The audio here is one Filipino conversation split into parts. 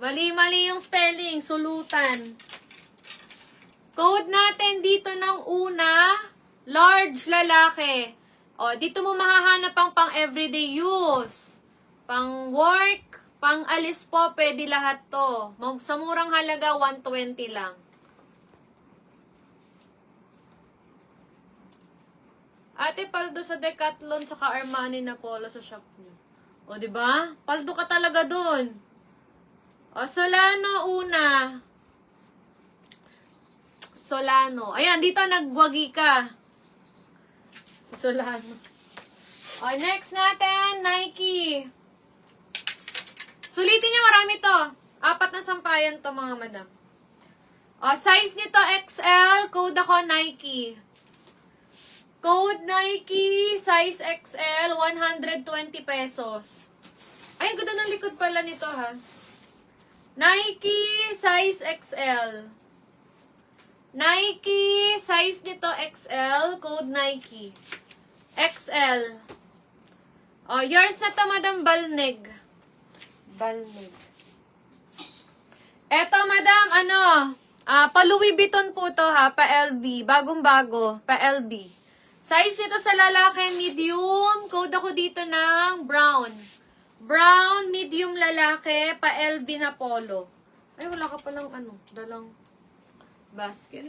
Mali-mali yung spelling. Sulutan. Code natin dito ng una, large lalaki. O, dito mo mahahanap ang pang everyday use. Pang work, pang alis po, pwede lahat to. Sa murang halaga, 120 lang. Ate, paldo sa Decathlon, saka Armani na polo sa shop niyo. O, diba? Paldo ka talaga dun. O, Solano una. Solano. Ayan, dito nagwagi ka. Solano. O, next natin, Nike. Sulitin niyo, marami to. 4 na sampayan to, mga madam. O, size nito XL, code ako Nike. Code Nike, size XL, 120 pesos. Ay, ganda ng likod pala nito, ha. Nike, size XL. Nike, size nito XL, code Nike. XL. Oh, yours na to, Madam Balneg. Balneg. Eto, Madam, pa Louis Vuitton po to, ha, pa LV. Bagong-bago, pa LV. Size nito sa lalaki, medium. Code ako dito ng brown. Brown, medium lalaki, pa LV na polo. Ay, wala ka palang dalang basket.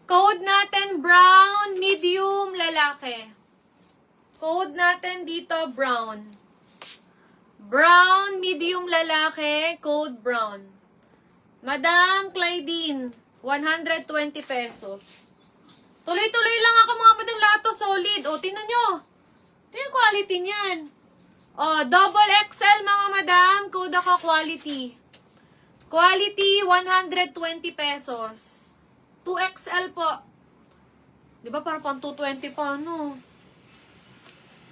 Code natin, brown, medium, lalaki. Code natin dito, brown. Brown, medium, lalaki, code brown. Madam Clydine, 120 pesos. Tuloy-tuloy lang ako, mga madam, lahat to solid. O, tingnan nyo. Tingnan yung quality niyan. O, double XL, mga madam, code ako quality. Quality, 120 pesos. 2XL po. Di ba parang pang 220 pa, no?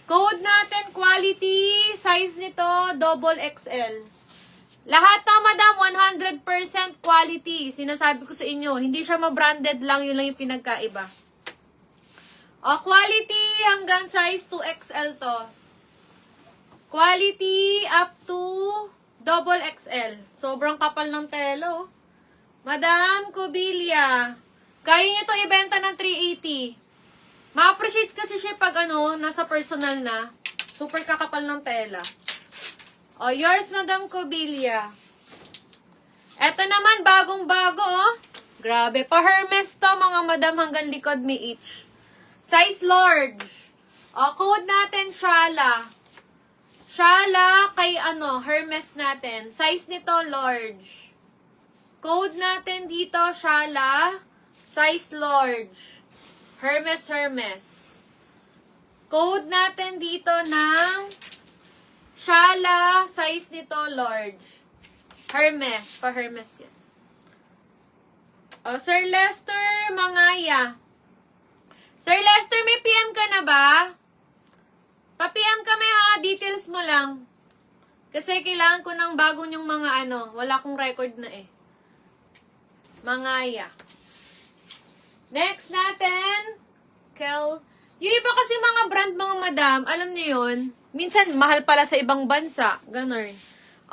Code natin, quality, size nito, double XL. Lahat to, madam, 100% quality. Sinasabi ko sa inyo, hindi siya ma-branded lang, yun lang yung pinagkaiba. O, quality, hanggang size 2XL to. Quality, up to double XL. Sobrang kapal ng telo. Madam Kubilia, kaya nyo to ibenta ng 380. Ma-appreciate kasi siya pag nasa personal na. Super kakapal ng tela. O, yours, Madam Kubilia. Eto naman, bagong-bago, oh. Grabe, pa Hermes to, mga madam, hanggang likod may each. Size large. O, code natin, Shala. Shala kay Hermes natin. Size nito large. Code natin dito, Shala. Size large. Hermes. Code natin dito ng Shala. Size nito large. Hermes. Pa Hermes yan. O, Sir Lester Mangaya. Sir Lester, may PM ka na ba? Pa-PM kami, ha, details mo lang. Kasi kailangan ko ng bagong yung mga wala akong record na eh. Mangaya. Next natin, yung iba kasi mga brand, mga madam, alam niyo yun, minsan mahal pala sa ibang bansa, ganun.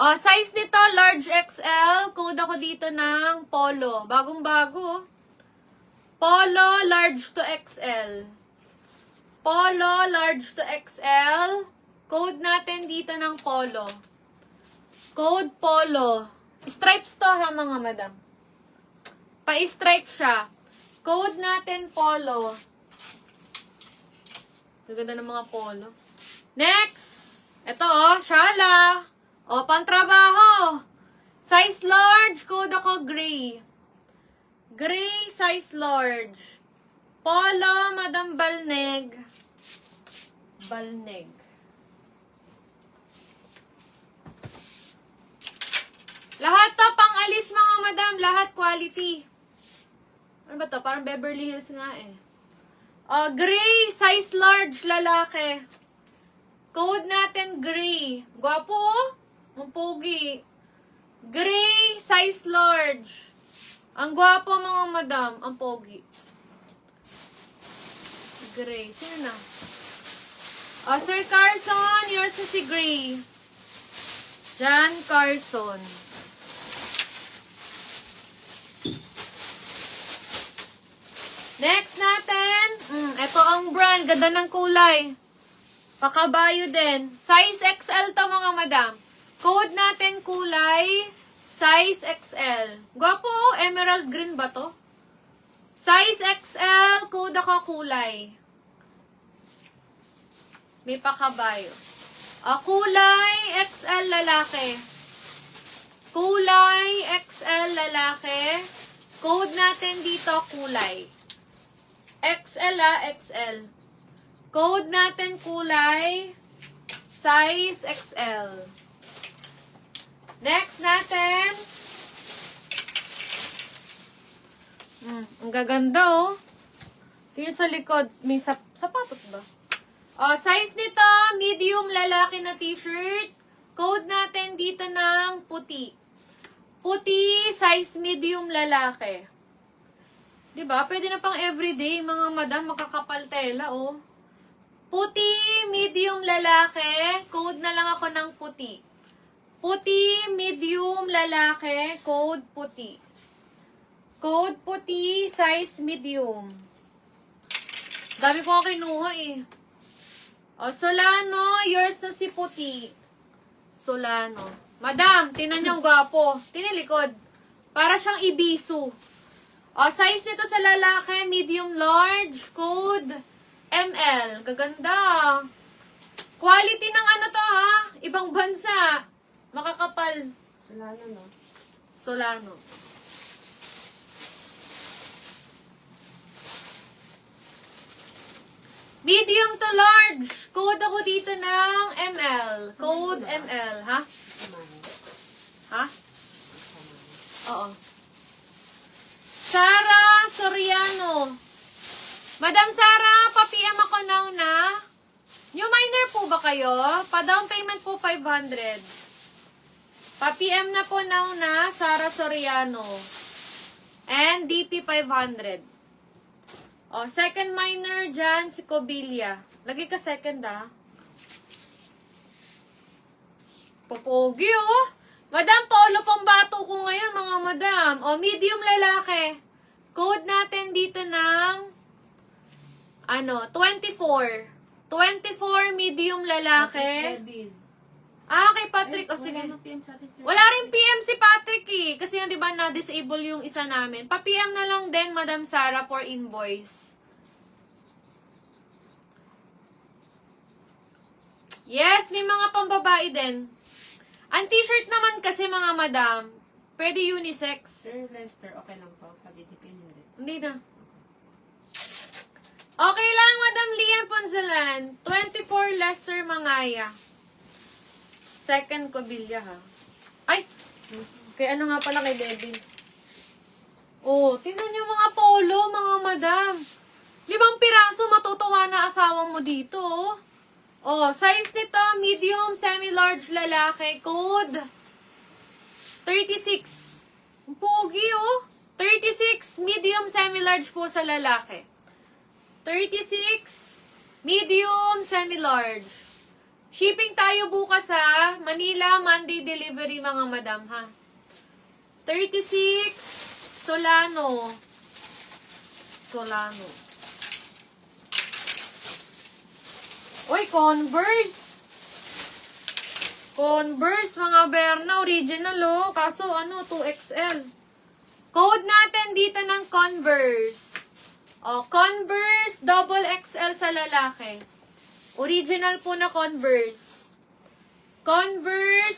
O, size nito, large XL, code ako dito ng polo. Bagong-bago. Polo, large to XL. Polo, large to XL. Code natin dito ng polo. Code polo. Stripes to, ha, mga madam. Pa-stripe siya. Code natin polo. Gaganda ng mga polo. Next! Ito, Shala. O, pantrabaho. Size large. Code ako gray. Gray, size large. Polo, Madam Balneg. Balneg. Lahat to, pang-alis, mga madam. Lahat quality. Ano ba to? Parang Beverly Hills nga eh. Gray, size large, lalaki. Code natin, gray. Gwapo, oh. Ang pogi. Gray, size large. Ang gwapo, mga madam. Ang pogi. Gray. Sino na? Sir Carson, yours is si Gray. Jan Carson. Next natin, ito ang brand. Ganda ng kulay. Pakabayo din. Size XL to mga madam. Code natin kulay, size XL. Gwapo, emerald green ba to? Size XL, code ako kulay. May pakabayo. Kulay XL lalaki. Kulay XL lalaki. Code natin dito kulay. XL XL. Code natin kulay, size XL. Next natin. Ang gaganda oh. Tingnan sa likod. May sapatos ba? Size nito, medium lalaki na t-shirt. Code natin dito ng puti. Puti, size medium lalaki. Diba? Pwede na pang everyday, mga madam, makakapal tela, oh. Puti, medium lalaki. Code na lang ako ng puti. Puti, medium lalaki. Code puti. Code puti, size medium. Dami ko kinuha eh. Solano, yours na si puti. Solano. Madam, tinan niyong gwapo. Tinilikod. Para siyang ibisu. Size nito sa lalaki, medium large, code ML. Gaganda. Quality ng ano to ha? Ibang bansa. Makakapal. Solano, no? Solano. Medium to large. Code ako dito ng ML. Code ML. Ha? Ha? Oo. Sara Soriano. Madam Sara, pa-PM ako now na. New minor po ba kayo? Pa-down payment po 500. Pa-PM na po now na, Sara Soriano. And DP 500. Second minor dyan, si Cobilia. Lagi ka second Popogi Madam, polo pang bato ko ngayon, mga madam. Medium lalaki. Code natin dito ng 24. 24 medium lalaki. Kay Patrick. Sige. Wala rin PM si Patrick eh. Kasi di ba na-disable yung isa namin. Pa-PM na lang din, Madam Sara, for invoice. Yes, may mga pambabae din. Ang t-shirt naman kasi mga madam, pwede unisex. Sir Lester, okay lang po. Pagdidipin Hindi na. Okay lang, Madam Lian Ponsalan. 24 Lester Mangaya. Second Cobilia, ha? Ay! Kaya ano nga pala kay Devin? Tingnan niyo mga polo, mga madam. 5 piraso, matutuwa na asawa mo dito, size nito, medium, semi-large lalaki. Code 36. Pogi, 36, medium, semi-large po sa lalaki. 36, medium, semi-large. Shipping tayo bukas ha. Manila, Monday delivery mga madam ha. 36, Solano. Uy, Converse. Converse, mga Berna. Original, Kaso, 2XL. Code natin dito ng Converse. Converse, double XL sa lalaki. Original po na Converse. Converse,